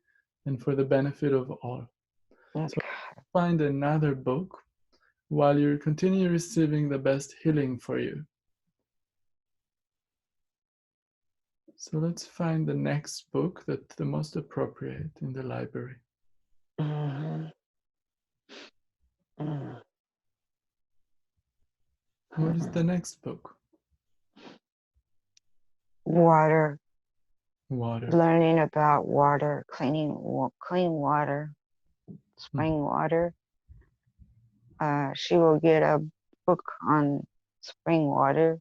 and for the benefit of all. So Okay. find another book while you continue receiving the best healing for you. So let's find the next book that's the most appropriate in the library. Mhm. Mhm. What is the next book? Water. Water. Learning about water, clean water, Hmm. spring water. She will get a book on spring water.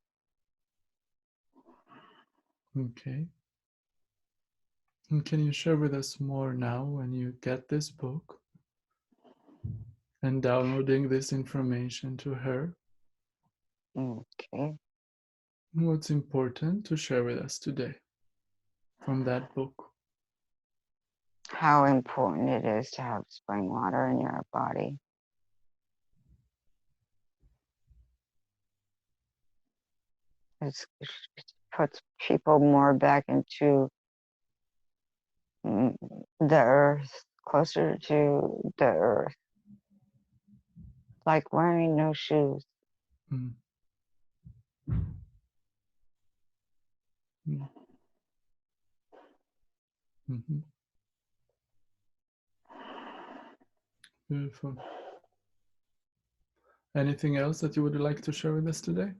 Okay. And can you share with us more now when you get this book? and downloading this information to her. Okay. What's important to share with us today from that book? How important it is to have spring water in your body. It puts people more back into the earth, closer to the earth, like wearing no shoes. Mm. Mm. Mm-hmm. Beautiful. Anything else that you would like to share with us today?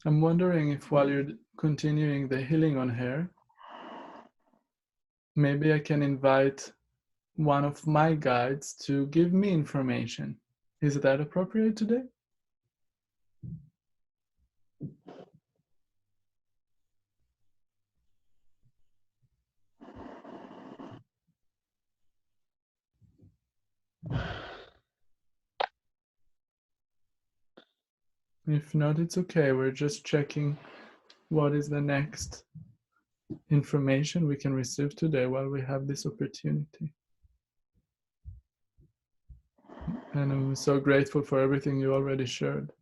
I'm wondering if while you're continuing the healing on her, maybe I can invite one of my guides to give me information. Is that appropriate today? If not, it's okay. We're just checking what is the next information we can receive today while we have this opportunity. And I'm so grateful for everything you already shared.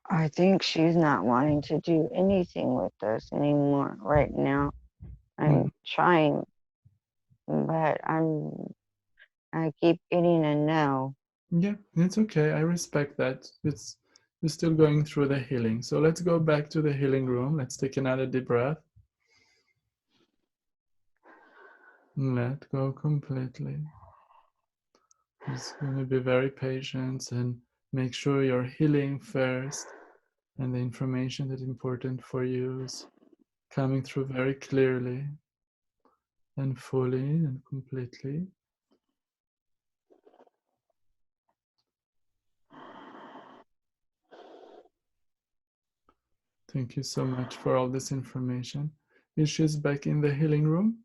I think she's not wanting to do anything with us anymore right now. I'm trying, but I keep getting a no. Yeah, it's okay. I respect that. It's You're still going through the healing. So let's go back to the healing room. Let's take another deep breath. Let go completely. Just going to be very patient and make sure you're healing first, and the information that's important for you is coming through very clearly and fully and completely. Thank you so much for all this information. Is she's back in the healing room?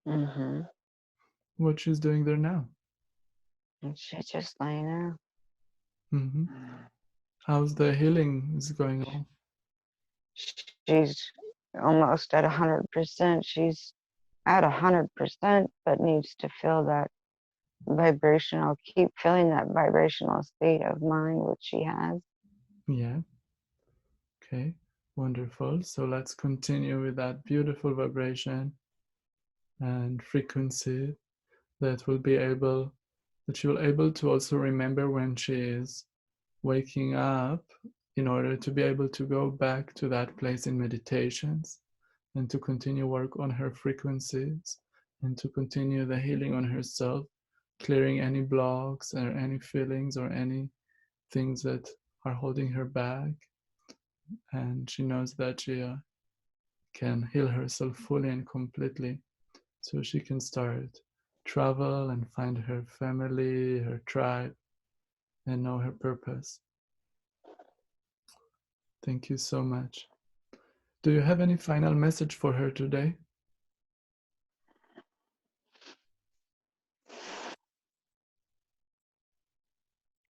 Mm-hmm. What she's doing there now? And she's just laying there. Mm-hmm. How's the healing is going on? She's almost at 100%. She's at 100%, but needs to feel that vibrational, keep feeling that vibrational state of mind, which she has. Yeah. Okay. Wonderful. So let's continue with that beautiful vibration and frequency that will be able that she will able to also remember when she is waking up, in order to be able to go back to that place in meditations and to continue work on her frequencies and to continue the healing on herself, clearing any blocks or any feelings or any things that are holding her back. And she knows that she can heal herself fully and completely, so she can start travel and find her family, her tribe, and know her purpose. Thank you so much. Do you have any final message for her today?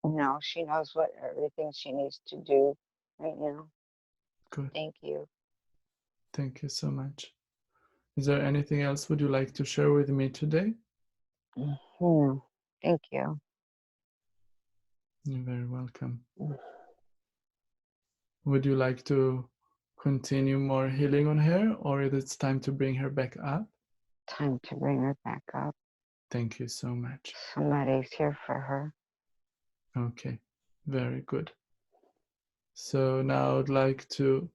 No, she knows what everything she needs to do right now. Good. Thank you. Thank you so much. Is there anything else would you like to share with me today? No, thank you. You're very welcome. Would you like to continue more healing on her, or is it time to bring her back up? Time to bring her back up. Thank you so much. Somebody's here for her. Okay, very good. So now I'd like to